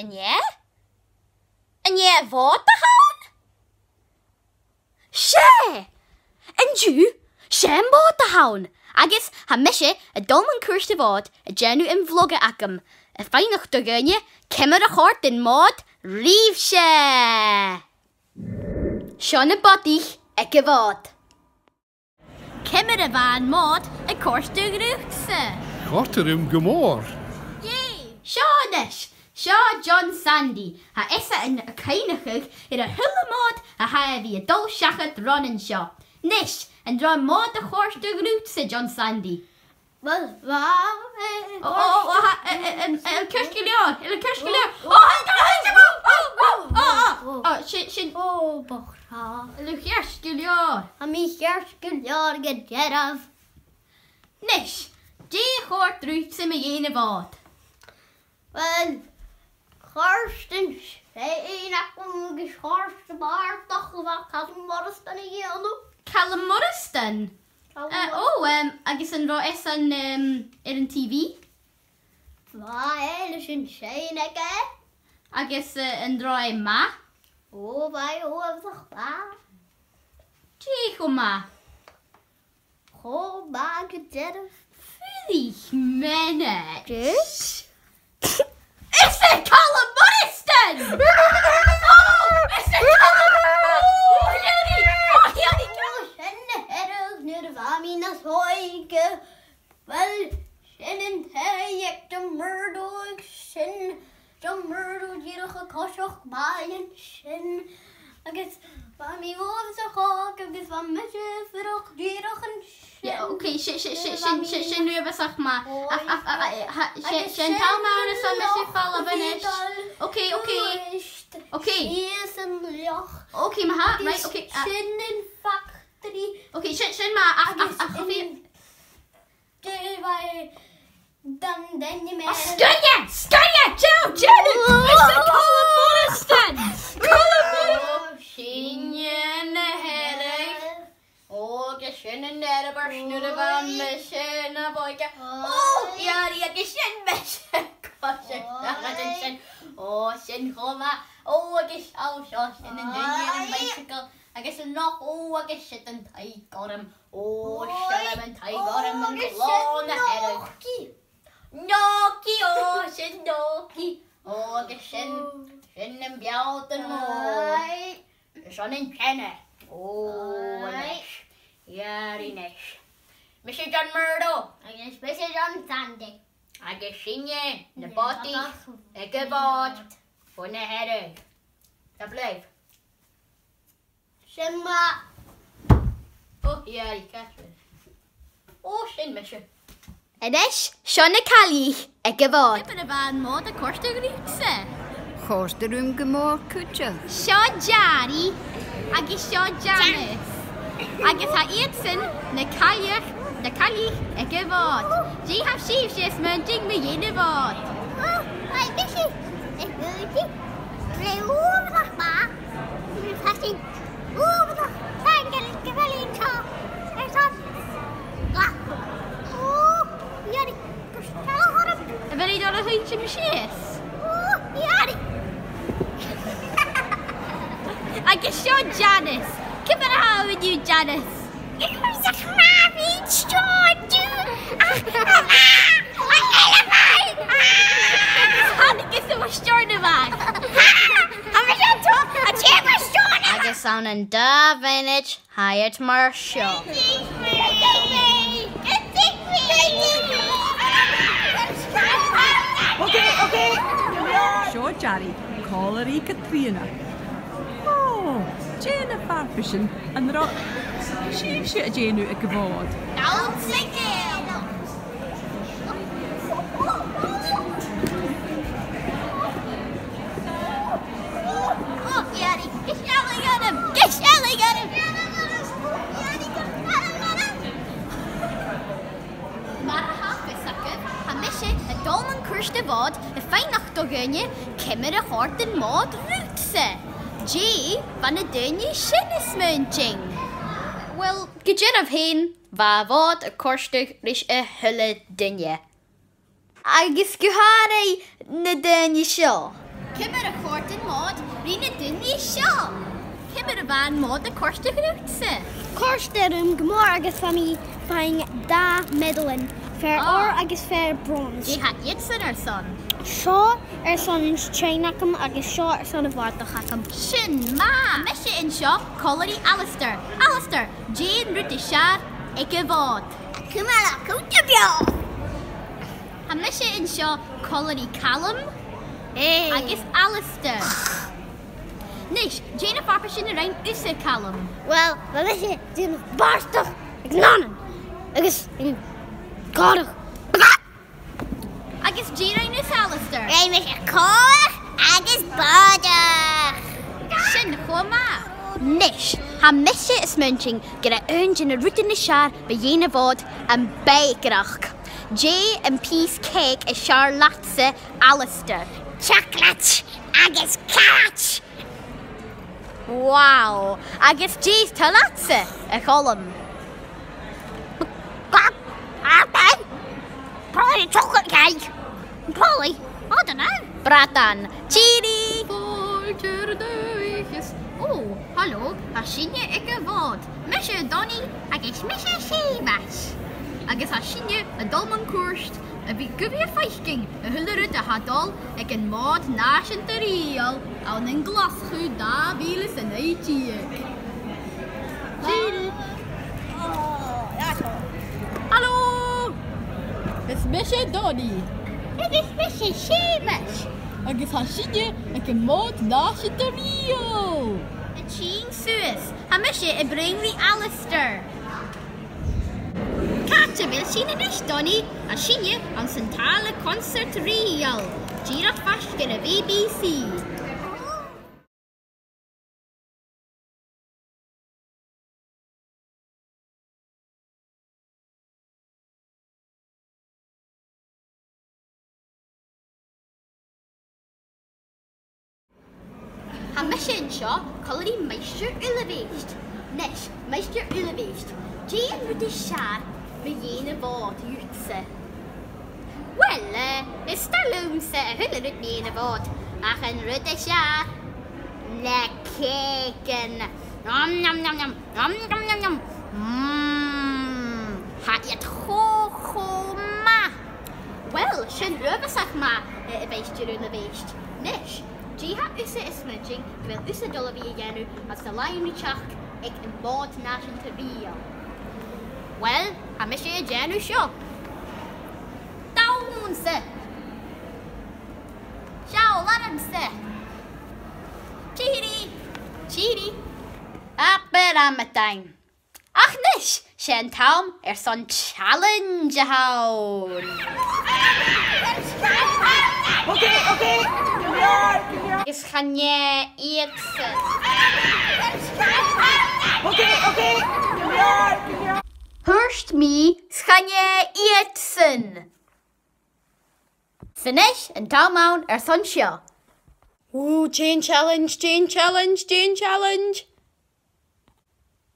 En jy? En jy wat te gaan? She! En jy? She wat te gaan? Agus, ha misje, a dolman kurste wat, a genu in vlogge akkem. A feinig te gunje, kimmer a hort in maat, rief she! Shone botig, ikke wat. Kimmer a van maat, a korste gruchtse. Gotterum gemor. Yay! Shonish! Shaw John Sandy, ha essa in a keinigig, in a hulle maat, ha wie a dol shachet ronnen shaw. Nish, en dra maat a korste gruchtse, John Sandy. Wel, Kerskelior, kerskelior. Sin. bochra. Kerskelior. A mi kerskelior gederav. Nish, die hoort gruchtse me jene wat. Wel, Karsten Schein om geschorste baard toch wat had morsten hier. Callum Morriston. Agus an ra es an een TV. Waar is een Scheineke? Agus an ra ma. Oh, wij horen toch waar? Tjie ma. Goh, maar gederav. Fyddig menne. Dus? Is it Callum Morriston? Is it Callum? Nu de famina soike. Wel, zinnen hij de murdoch zin. De murdoch hier gekoschog maaien zin. Agus van mij hoofd zo gok. Agus van mij vroeg dierig een zin. Ja, oké, sin nu even zeg maar. Sin taalmouwen is dan misschien vallen binnen. Oké. Hier is een lach. Oké, maar oké. Zin in factory. Oké, sin maar. Dan denk je meer. Skunje! Janet! Is het Callum Morriston? Sinje herrig. Gesinne nerber snurre van me sinne boyke. Ja, die gesin mesje. Sin goma. Ges al sin en dunje en bicycle. Agus nog agus sit en tai gorm. Shalem en tai gorm en glone herrig. Noki, sin noki. Gesin en bjouten mooi. Son en kenne. Nish. Yari nish. Mr. John Murdo. Agus Mr. John Sandy. Agus sinje, de botti, ikke bot, von de herre. Dat blijf. Simba. Ja, die kastje. Sin mesje. En is Shonne Kali, ikke bot. Ik ben er van mod de korste griekse. Kosterum gemor kutje. Shaw Jari, agus Shaw Janis. Agus ha ietsen, ne kalich, ikke bot. Die have sheepjes, men ding me jene bot. Hoi, Bissie. Ik wil je twee overdag maar. Ik wil vast in overdag. Dank je wel in zo. Er staat. Ja, die kastel gaat hem. En wil je dan een eentje machines? Ja, die. Agus Shaw Janis. Kom maar aan met you, Janis. Ik wil zeg maar niet storen. Is er storne waar? Agus aan een davenage hired Marshall. Okay. Sure, Jerry. Collery Katrina. Oh, Jane Farfischen and Rot. She's a Jane out of Gavod. Don't sing it. Get yelling at him! Maar havenzakken, hamisje, het dolmen kurste wat, een fijnacht doorgunje, kimmer de hart en maat roetse. Jee, van de dunje shinnesmunching. Wel, gejen of heen, waar wat een korstig is een hulle dunje. Agus guhare na dunje show. Cymmer y chwrt yn mod, rhan y dyn ni isio. Cymmer y fan mod y corst y grwtse. Corster gymor agus fami fain da medalin. Fair or agus fair bronze. Di ha ietsen ar son. Seo son Chinacum agus seo son y fardachacum. Sin ma, meshe in sio, colori Alistair. Alistair, Jane rwyd i siar, ag y fod. Cymala, cwtibio! Ha meshe in sio, colori Callum, agus Alistair. Nish, Jane a farpa sin y rhain usa Callum. Wel, fel eisiau, dwi'n barstach ag nanan. Agus, godach. Agus Jane rhain usa Alistair. Rhaid eisiau corach agus bodach. Sin chwa ma. Nish, ha meshe is munching gyda jyn y rwydyn y siar by yin y fod yn beigrach. J yn piece cake y siar latse Alistair. Chocolate agus carrot. Wow, agus J's ta latse y column. Arben? Probably chocolate cake. Probably. I don't know. Bratan, Chiri! Oh, hallo, ha sinje ik y fod. Meshe Donny, agus meshe Seabass. Agus ha sinje y dolman cwrst, y fi gyfi y ffeisging, y hylryd y hadol, ag yn mod nas yn dyriol, awn yn glaschu da filis yn ei tieg. Chiri! Hallo! Is meshe Donny. Agus meshe Seabass. Agus ha sinje ag yn mod nas yn dyriol. Y ching Suis, ha meshe y brengri Alistair. Kaartje wil zien in Donny, a sinje aan centrale concert real. Gira vast in de BBC. Ha mesje in sio, colori Meister Uleveest. Nes, Meister Uleveest. Jane rwyd i siar by yin y fod ywtse. Wel, is da lwmse y hwyl rwyd ni yn y fod, ach yn rwyd i siar. Le cegen. Nom nom nom nom, nom nom nom nom. Ha iad cho ma. Wel, sy'n rwbasach ma y feistr yn y feist. Nes, G ha usa ysmynching, gyfel usa dola fi i genw, as the lion i chach ag yn bod nas yn tyfio. Wel, ha mes i genw sio. Dawn se. Siaw, laram se. Chiri. Chiri. Aber am y dain. Ach nes, sy'n tawn son challenge hawn. Okay. Is chanie ietsen. Okay. Hurst mi chanie ietsen. Finish en tauwmaun son sio. Ooh, Jane challenge.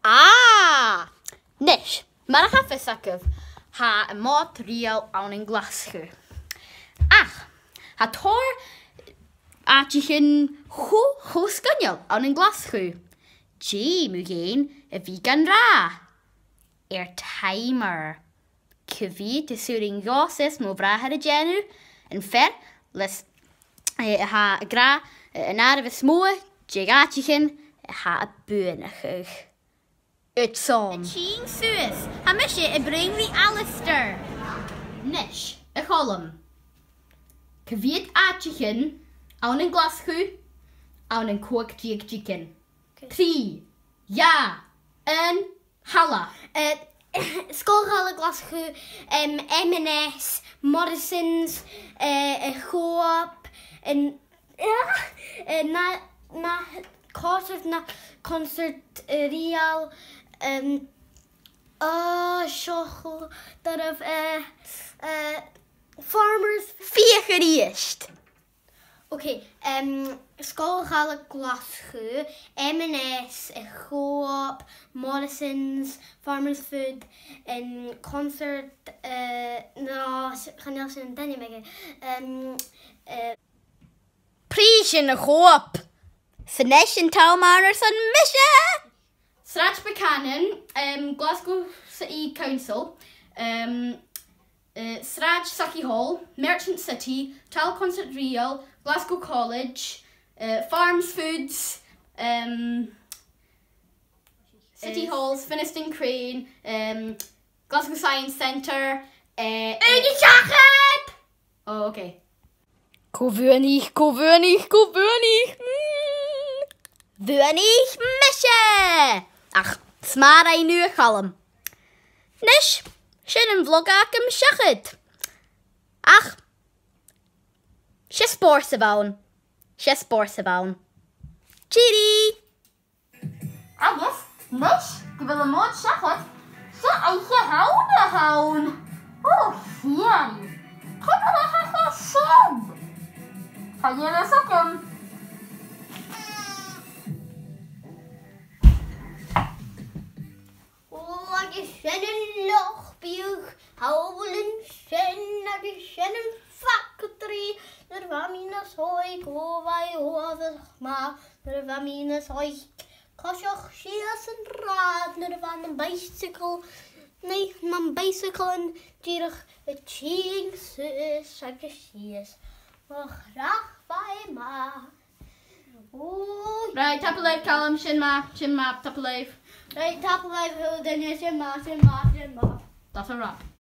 Ah! Nish, maar ha fysakov ha een maat real aan een glasje. Ach, ha tor atjichen ho skanjal aan een glasje. J mugeen a vegan ra. Timer. Kvi te suring goses mo braha de genu en fer les ha gra een aardige smoe jigatjichen ha beunigig. Het som. Ching Suis. Ha mesje e brengri Alistair. Nish. E column. Kviet aatjichen. Aan een glasgoed. Aan een kook chicken. 3. Ja. En halla. Schoolhalen glasgoed. M&S. Morrisons. Coop. En na concert real. Schochel. Dat of farmers. Vier Oké, schoolhalen glasgoed, M&S, Coop, Morrisons, Farmers Food, en concert, ik ga niet als een Danny maken. Prís in a chóp. San eis an támánars an mise. Sraj Buchanan, Glasgow City Council, Sraj Saki Hall, Merchant City, Tal Concert Rio, Glasgow College, Farms Foods, City Halls, Finiston Crane, Glasgow Science Centre. Oh, okay. Gwönig. Bhuanig mise. Ach, smar ai nu chalm. Nis, sin an vlog ac am siachid. Ach, she spór sa bhain. Cheery. Agus, nis, go bhfuil an mód seachad, sa eiche hawn a hawn. Oh, fian. Cyn yn eich eich sib. Fagin y sacym. Agus sin an lochbíoch, howlin sin agus sin an factory, nar bhamínas hoi góhai ófach ma, nar bhamínas hoi cosioch sias an rad, nar bham an bicycle, nee, man bicycle an dírach a tíing sus agus sias, och rach vai ma. Right, tap a live, Callum, chin map, tap a live. Right, top of my hill, then you sin ma. That's a wrap.